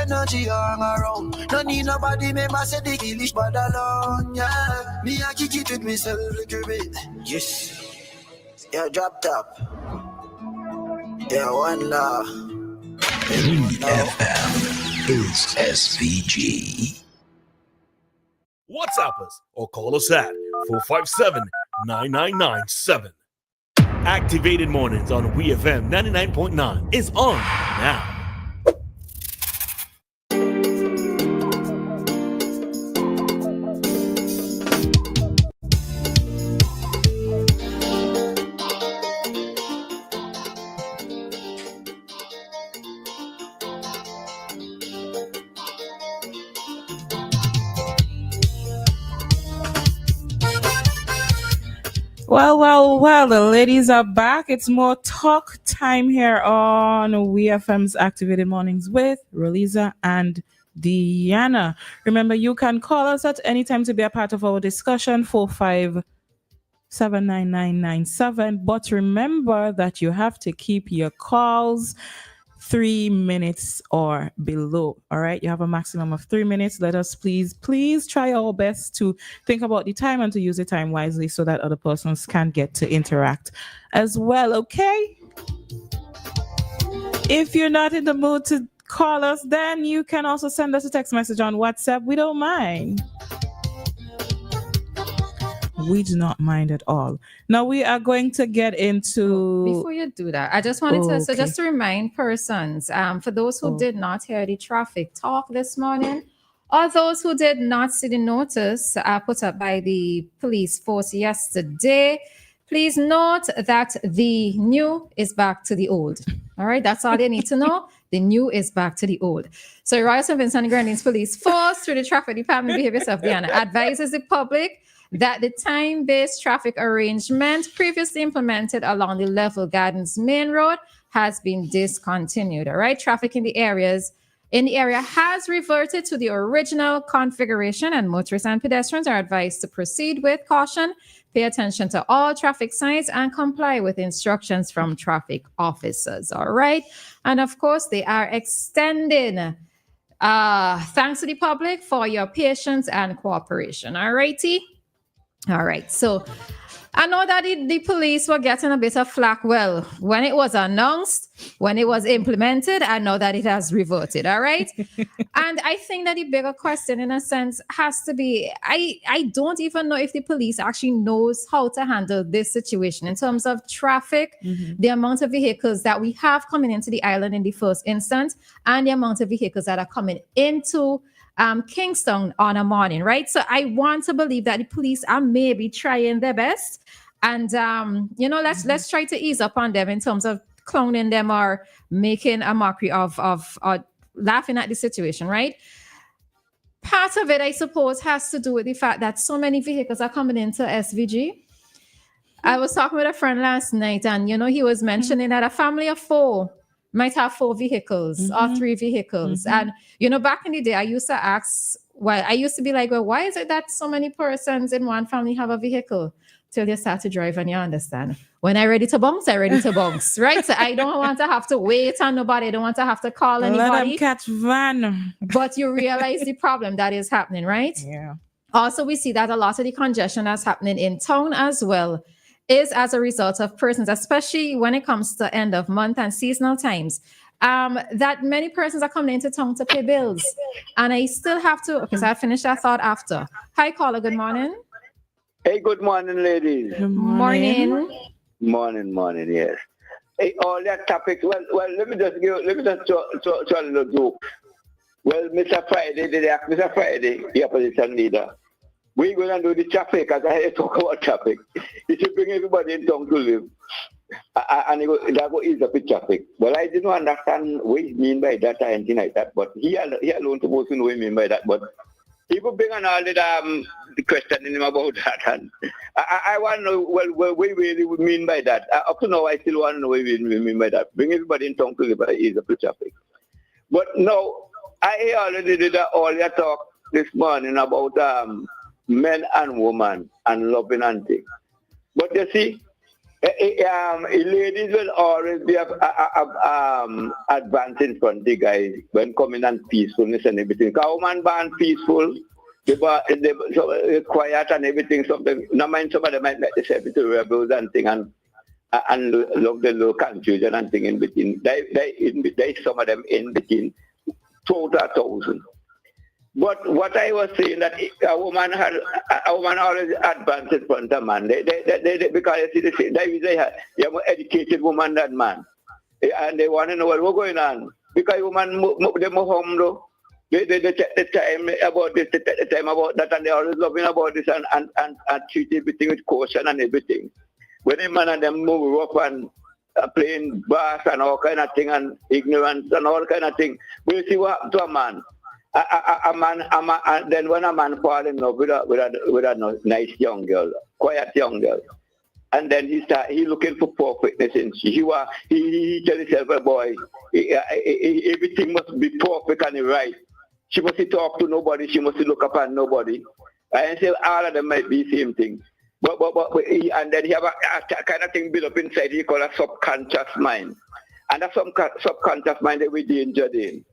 energy hang around. No need nobody, me must say the killish bad alone, yeah. Me I kick it with myself little bit. Yes. Yeah, drop top. Yeah, one love. WEFM is SVG. WhatsApp us or call us at 457-9997. Activated Mornings on WEFM 99.9 is on now. Well, the ladies are back. It's more talk time here on WEFM's Activated Mornings with Roleza and Dianna. Remember, you can call us at any time to be a part of our discussion, 4579997. But remember that you have to keep your calls 3 minutes or below. All right, you have a maximum of 3 minutes. Let us please try our best to think about the time and to use the time wisely so that other persons can get to interact as well. Okay, if you're not in the mood to call us, then you can also send us a text message on WhatsApp. We don't mind. We do not mind at all. Now we are going to get into... Before you do that, I just wanted to, so just to remind persons, for those who did not hear the traffic talk this morning, or those who did not see the notice put up by the police force yesterday, please note that the new is back to the old. All right, that's all you need to know. The new is back to the old. So Royal St. Vincent and Grenadines Police Force, through the Traffic Department, Behave Yourself, Dianna, advises the public that the time-based traffic arrangement previously implemented along the Level Gardens Main Road has been discontinued. All right, traffic in the area has reverted to the original configuration, and motorists and pedestrians are advised to proceed with caution, pay attention to all traffic signs, and comply with instructions from traffic officers. All right, and of course, they are extending thanks to the public for your patience and cooperation. All righty. All right, so I know that the police were getting a bit of flack. Well, when it was announced, when it was implemented, I know that it has reverted, all right? And I think that the bigger question, in a sense, has to be, I don't even know if the police actually knows how to handle this situation in terms of traffic, the amount of vehicles that we have coming into the island in the first instance, and the amount of vehicles that are coming into Kingston on a morning, right? So I want to believe that the police are maybe trying their best, and let's try to ease up on them in terms of clowning them or making a mockery of laughing at the situation, right? Part of it, I suppose, has to do with the fact that so many vehicles are coming into SVG. I was talking with a friend last night, and he was mentioning that a family of 4 might have 4 vehicles or 3 vehicles. And, back in the day, I used to ask, I used to be like, well, why is it that so many persons in one family have a vehicle? Till you start to drive and you understand. When I'm ready to bounce, I'm ready to bounce, right? So I don't want to have to wait on nobody. I don't want to have to call anybody. Let them catch van. But you realize the problem that is happening, right? Yeah. Also, we see that a lot of the congestion that's happening in town as well is as a result of persons, especially when it comes to end of month and seasonal times, that many persons are coming into town to pay bills. And I still have to, okay, so I finished that thought after. Hi, caller, good morning. Hey, good morning, ladies. Good morning. Morning, yes. Hey, all that topic, well, let me just throw a little joke. Well, Mr. Friday, the opposition leader, we're going to do the traffic, as I talk about traffic. It should bring everybody in town to live. And that will ease up the traffic. Well, I didn't understand what he mean by that or anything like that, but he alone supposed to know what he mean by that. But people bring on all the questioning him about that. And I want to know, well, what we really mean by that. Up to now, I still want to know what we mean by that. Bring everybody in town to live and ease up the traffic. But no, I already did all your talk this morning about men and women and loving and things. But you see, Ladies will always be advanced in front of the guys when coming on peacefulness and everything. Because woman born peaceful, they so quiet and everything. Something. No mind some of them might make themselves into rebels and thing and love the little confusion and thing in between. They some of them in between 2,000. But what I was saying that a woman always advanced in front of man. They because you see they have a more educated woman than man, and they want to know what's going on. Because woman they more home though. They check the time about this, they take the time about that, and they always loving about this and treat everything with caution and everything. When the man and them move up and playing bass and all kind of thing and ignorance and all kind of thing, we see what happened to a man. And then when a man falls in love with a nice young girl, quiet young girl, and then he looking for perfectness in she. He tell himself, a boy, everything must be perfect and right. She must talk to nobody. She must look upon nobody. And say all of them might be the same thing. But and then he have a kind of thing built up inside. He call a subconscious mind, and that subconscious mind that we danger in.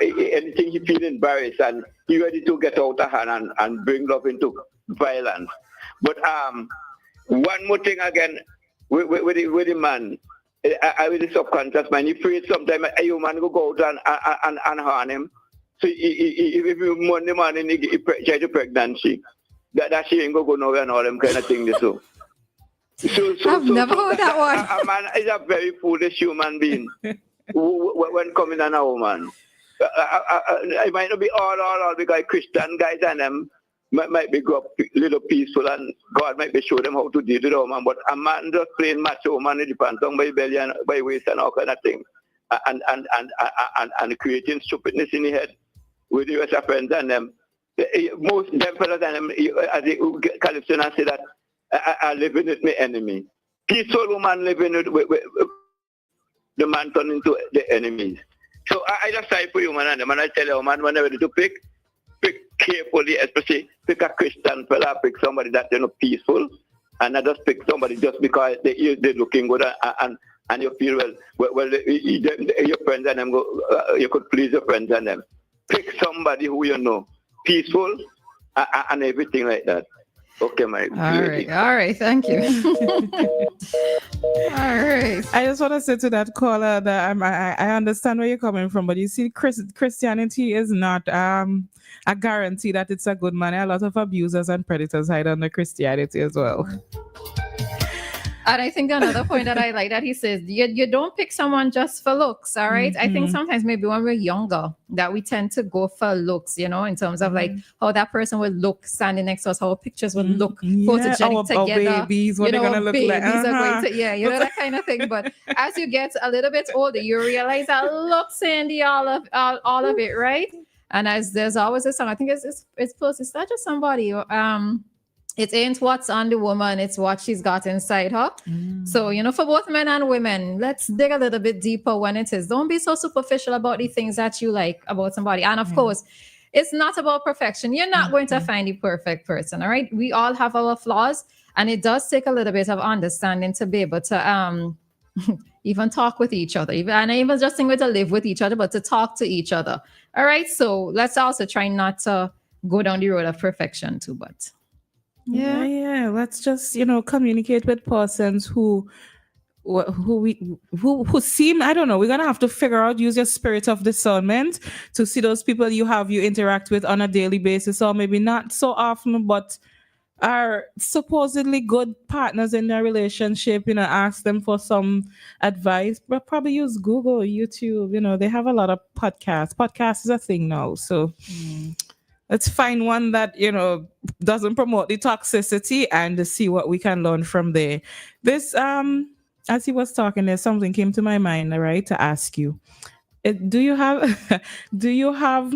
Anything he feel embarrassed and he ready to get out of hand and bring love into violence. But one more thing again with the man, with the subconscious mind, he afraid sometimes a human will go out and harm him. So if you Monday morning he try to pregnancy, that she ain't go nowhere and all them kind of things. So I've never heard that one. A man is a very foolish human being. When coming on a woman, it might not be all because Christian guys and them might be grow up little peaceful and God might be show them how to deal with a woman. But a man just plain macho woman it depends on by belly and by waist and all kind of things, and creating stupidness in the head with the rest of friends and them. Most them fellas and them, as the Calypso say that I living with my enemy. Peaceful woman living with the man turn into the enemies. So I just try for you, man, and I tell you, man, whenever to pick carefully, especially pick a Christian fella, pick somebody that's peaceful, and not just pick somebody just because they're looking good and you feel well your friends and them you could please your friends and them. Pick somebody who you know peaceful and everything like that. Okay, my all right, thank you. All right. I just want to say to that caller that I understand where you're coming from, but you see, Christianity is not a guarantee that it's a good man. A lot of abusers and predators hide under Christianity as well. And I think another point that I like that he says, you don't pick someone just for looks, all right? I think sometimes maybe when we're younger that we tend to go for looks, in terms of like how that person would look standing next to us, how our pictures would look photogenic together. Our babies, what they're going to look like. Are going to, that kind of thing. But as you get a little bit older, you realize that looks in the all of it, right? And as there's always a song, I think it's close. It's not just somebody. It ain't what's on the woman, it's what she's got inside her. So, for both men and women, let's dig a little bit deeper when it is. Don't be so superficial about the things that you like about somebody. And of course, it's not about perfection. You're not going to find the perfect person, all right? We all have our flaws, and it does take a little bit of understanding to be able to even talk with each other. And even just think to live with each other, but to talk to each other. All right, so let's also try not to go down the road of perfection too, but... Yeah. Let's just communicate with persons who seem, I don't know. We're gonna have to figure out, use your spirit of discernment to see those people you interact with on a daily basis, or maybe not so often, but are supposedly good partners in their relationship. Ask them for some advice, but probably use Google, YouTube. They have a lot of podcasts. Podcast is a thing now, so. Let's find one that, doesn't promote the toxicity and see what we can learn from there. This, as he was talking there, something came to my mind, right, to ask you. Do you have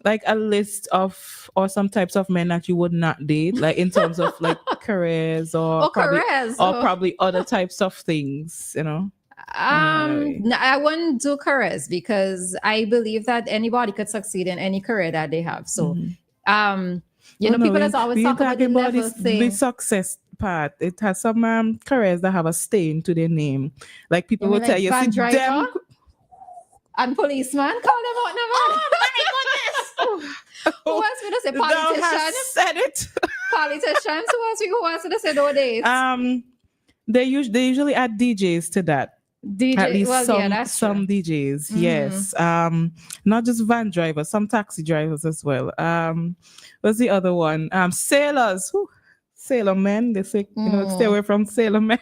like a list of, or some types of men that you would not date, like in terms of like careers or probably other types of things, No, I wouldn't do careers because I believe that anybody could succeed in any career that they have. So, people that's always talking about the level thing. The success part. It has some careers that have a stain to their name. Like people will mean tell like you, van see driver? them. And policeman, call them out now. Oh my goodness! Who else would have said Thou hast politicians? said it. Politicians. Who else would have said nowadays? They usually add DJs to that. DJ. At least Well, some yeah, that's some true. DJs. Yes. Not just van drivers, some taxi drivers as well. What's the other one? Sailors. Whew. Sailor men. They say, stay away from sailor men.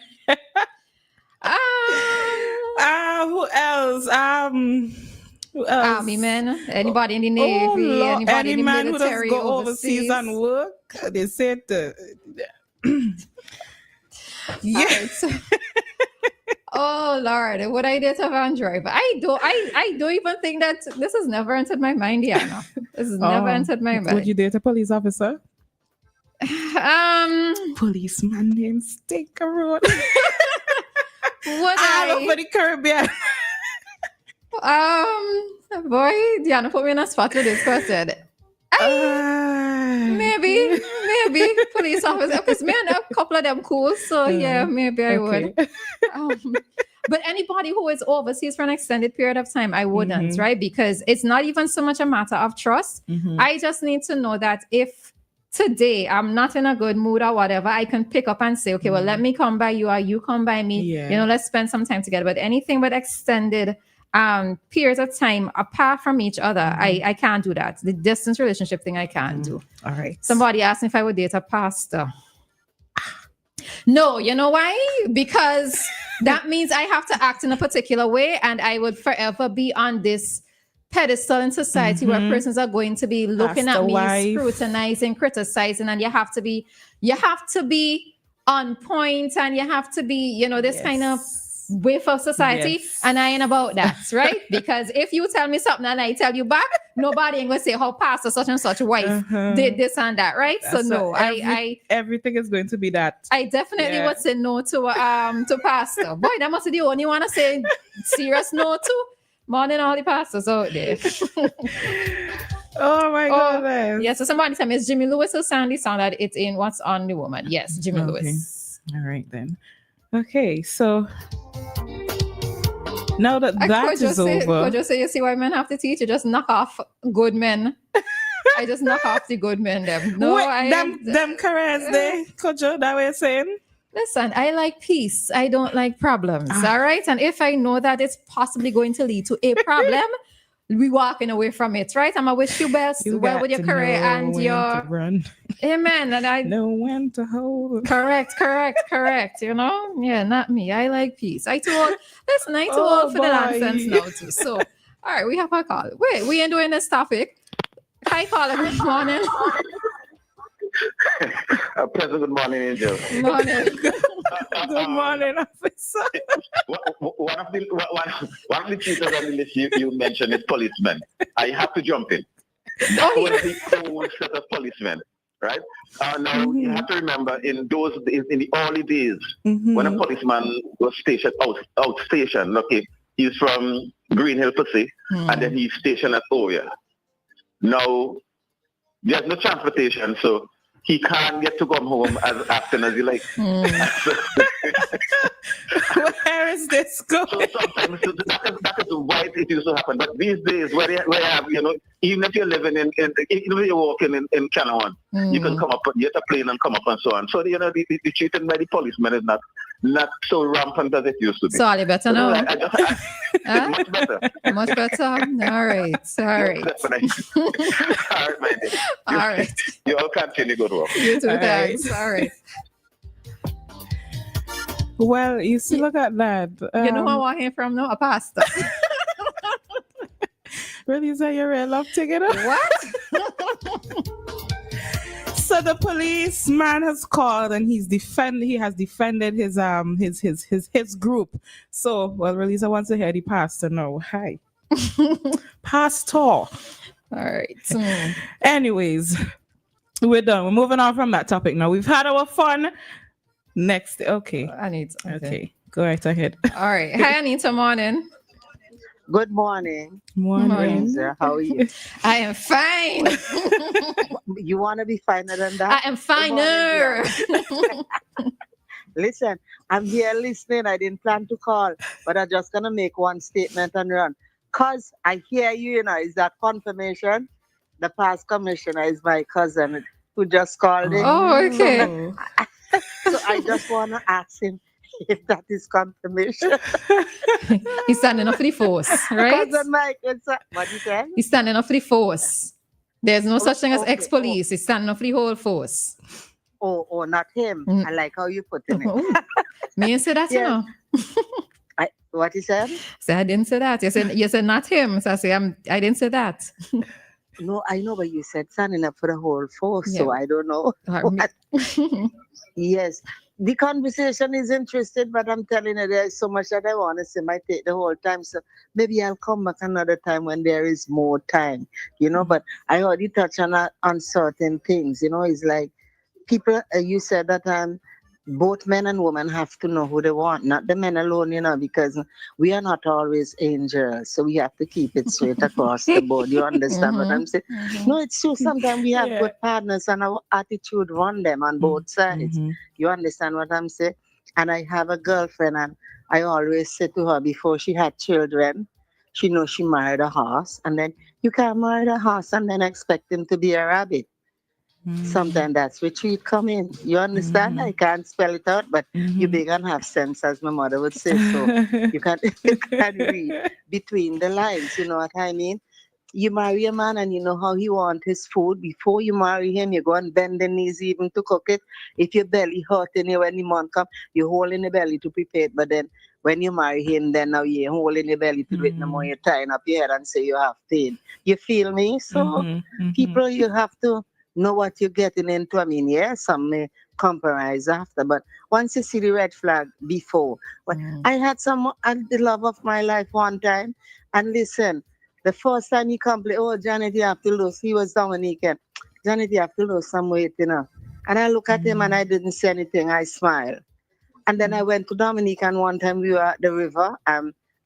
Who else? Who else? Army men. Anybody in the Navy? Anybody any in the man military? who does go overseas and work. They said, yeah. Right, so, oh Lord, would I date a van driver? I don't even think that this has never entered my mind, Dianna. This has never entered my mind. Would you date a police officer? Policeman named Stinker Road. Would All over the Caribbean. Boy, Dianna put me in a spot with this question. Maybe police officer, because me and a couple of them cool, so yeah, maybe I would. But anybody who is overseas for an extended period of time, I wouldn't, right? Because it's not even so much a matter of trust. I just need to know that if today I'm not in a good mood or whatever, I can pick up and say, okay, well, let me come by you or you come by me. Yeah. Let's spend some time together. But anything with extended periods of time apart from each other, I can't do that. The distance relationship thing, I can't do. All right. Somebody asked me if I would date a pastor. No, you know why? Because that means I have to act in a particular way, and I would forever be on this pedestal in society where persons are going to be looking Pastor at me, wife. scrutinizing, criticizing, and you have to be on point, and you have to be, this kind of way for society. Yes. And I ain't about that, right? Because if you tell me something and I tell you back, nobody ain't gonna say how pastor such and such wife did this and that, right? That's everything is going to be that. I definitely would say no to pastor. Boy, that must be the only one to say serious no to. Morning all the pastors out there. Oh my God. Yeah, so somebody tell me, it's Jimmy Lewis who sang the song that it's in What's on the Woman. Yes, Jimmy Lewis. All right then. Okay, so now that is over. Could you say, you see why men have to teach? You just knock off good men. I just knock off the good men. Them. No, them careers there. Could you that way saying? Listen, I like peace. I don't like problems. All right. And if I know that it's possibly going to lead to a problem, we walking away from it, right? I'm gonna wish you best well with your career and your run. Amen. And I know when to hold. Correct. Yeah, not me. I like peace. I too old for the nonsense now too. So, all right, we have a call. Wait, we ain't doing this topic. Hi, caller. Good morning. Good morning, Angel. Morning. Good morning, officer. One of the teachers on the list you mentioned is policemen. I have to jump in. That was the old set of policemen, right? Now you have to remember in the early days when a policeman was stationed outstation. Okay, he's from Green Hill per se, and then he's stationed at Oya. Now there's no transportation, so he can't get to come home as often as he likes. Where is this going? So sometimes that is why it used to happen. But these days, where you have, even if you're living even if you're walking in Canaan, you can come up, get a plane and come up and so on. So, the treated by the policemen is not so rampant as it used to be. Sorry, better now. Much better. Much better. All right. Sorry. All right, my dear. All right. You all continue good work. You too, All thanks. All right. Well, you see, look at that. You know who I want him from now? A pastor. Really, is that your real love ticket? What? So the policeman has called and he has defended his group. So, well, Roleza wants to hear the pastor now. Hi. Pastor. All right. Anyways, we're done. We're moving on from that topic now. We've had our fun. Next. Okay. Okay. Okay. Go right ahead. All right. Hi, Anita. Morning. Good morning. Morning. Roleza. How are you? I am fine. You want to be finer than that? I am Good morning, finer. Dianna. Listen, I'm here listening. I didn't plan to call, but I'm just going to make one statement and run. Because I hear you, is that confirmation? The past commissioner is my cousin who just called in. Oh, okay. So I just want to ask him if that is confirmation. He's standing up for the force, right? Cousin Mike, what you say? He's standing up for the force. There's no such thing as okay. ex-police. He's standing up for the whole force. Oh, not him. Mm. I like how you put it. Me ain't say that, you know. What you said? So I didn't say that. You said not him. So I say I didn't say that. No, I know, but you said standing up for the whole force, Yeah. so I don't know. Yes, the conversation is interesting, but I'm telling you, there's so much that I want to say. Might take the whole time, so maybe I'll come back another time when there is more time, But I already touched on certain things, It's like people. You said that both men and women have to know who they want, not the men alone, because we are not always angels. So we have to keep it straight across the board. You understand what I'm saying? No, it's true. Sometimes we have good partners and our attitude run them on both sides. You understand what I'm saying? And I have a girlfriend, and I always say to her before she had children, she knows she married a horse. And then you can't marry a horse and then expect him to be a rabbit. Sometimes that's where treat come in. You understand? I can't spell it out, but you big and have sense, as my mother would say. So you can read between the lines. You know what I mean? You marry a man and you know how he wants his food. Before you marry him, you go and bend the knees even to cook it. If your belly hurting you when the man come, you hold in the belly to prepare it. But then when you marry him, then now you hold in the belly to do it no more. You're tying up your head and say you have pain. You feel me? So people, you have to know what you're getting into. I mean, some may compromise after, but once you see the red flag before. But I had the love of my life one time, and listen, the first time he complained, oh, Janet, you have to lose. He was Dominican. Janet, you have to lose some weight, And I look at him and I didn't say anything. I smiled. And then I went to Dominican one time. We were at the river.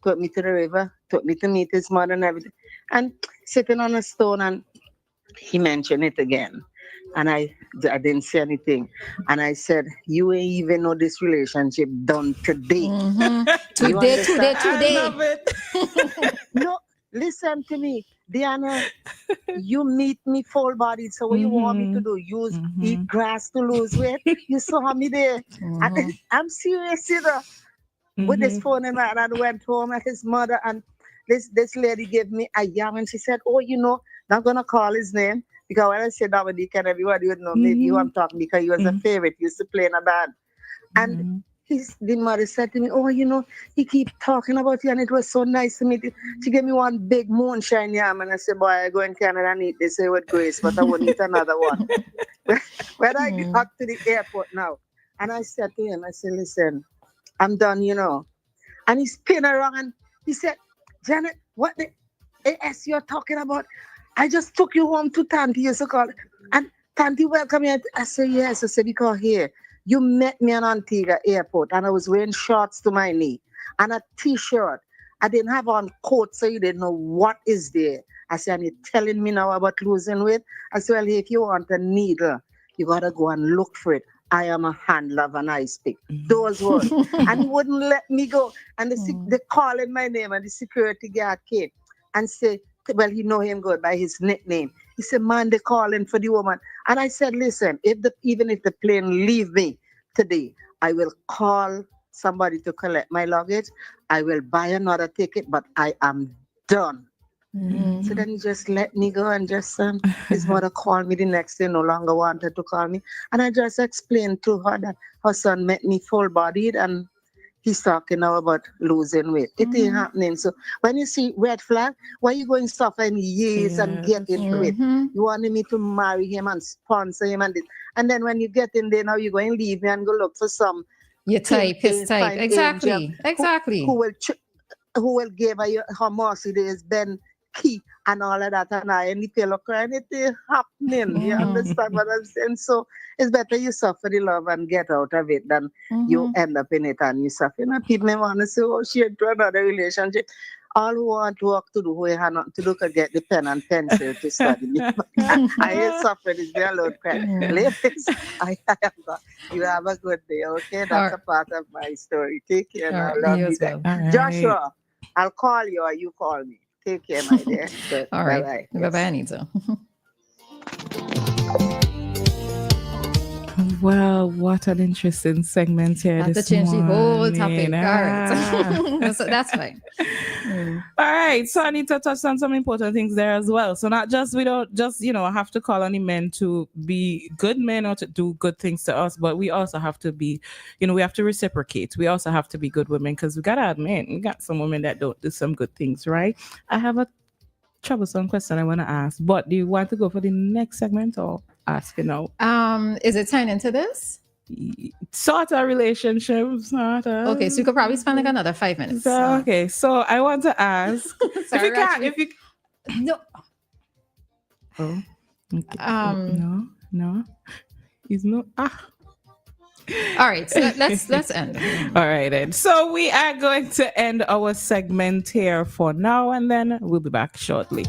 Took me to the river, took me to meet his mother and everything. And sitting on a stone, and he mentioned it again. And I didn't say anything. And I said, you ain't even know this relationship done today. Today. I love it. No, listen to me. Dianna, you meet me full bodied. So what you want me to do? Eat grass to lose weight? You saw me there. I'm serious, with this phone in my hand. I went home at his mother, and this lady gave me a yam, and she said, oh, not going to call his name. Because when I said Dominic, and everybody would know maybe who I'm talking, because he was a favorite. He used to play in a band. And the mother said to me, oh, he keep talking about you, and it was so nice to meet you. She gave me one big moonshine yam, and I said, boy, I go in Canada and eat this with grace, but I won't eat another one. When I got to the airport now, and I said to him, I said, listen, I'm done, And he spin around, and he said, Janet, what the AS you're talking about? I just took you home to Tanti, you call, and Tanti welcome you. I said, yes. I said, because here, you met me in Antigua airport, and I was wearing shorts to my knee and a t-shirt. I didn't have on coat, so you didn't know what is there. I said, and you're telling me now about losing weight? I said, well, if you want a needle, you got to go and look for it. I am a handler of an ice pick. Those words. And he wouldn't let me go. And they calling my name, and the security guard came and said, well, you know him good by his nickname. He said, man, they're calling for the woman. And I said, listen, even if the plane leave me today, I will call somebody to collect my luggage. I will buy another ticket, but I am done. So then he just let me go, and just his mother called me the next day, no longer wanted to call me. And I just explained to her that her son met me full-bodied, and he's talking now about losing weight. It ain't happening. So when you see red flag, why you going to suffer in years and get into it? You wanted me to marry him and sponsor him and this. And then when you get in there, now you're going to leave me and go look for some your type, his type. Exactly. Who will give her Mercedes Benz key and all of that, and I and the pillow crying. It ain't happening. You understand what I'm saying? So it's better you suffer the love and get out of it than you end up in it and you suffer. People may want to say, oh, she into another relationship. All who want work to do, who have nothing to do, can get the pen and pencil to study. I ain't suffering. It's their load pen. Ladies, I have got, you have a good day, okay? That's a part of my story. Take care now. Love you back. Right. Joshua, I'll call you or you call me. Take care, my dear. Good. All right. Bye-bye, Anita. Well, what an interesting segment here. I have to change the whole topic. All right. So that's fine. All right. So I need to touch on some important things there as well. So not just, we don't just, have to call on the men to be good men or to do good things to us, but we also have to be, we have to reciprocate. We also have to be good women, because we got to admit, we got some women that don't do some good things, right? I have a troublesome question I want to ask, but do you want to go for the next segment or ask now? Is it tying into this? Sort of relationship, sort of. Okay, so you could probably spend like another 5 minutes. Okay, so I want to ask Sorry, if you no. Oh, okay. No, he's not. All right, so let's end. All right, then. So we are going to end our segment here for now, and then we'll be back shortly.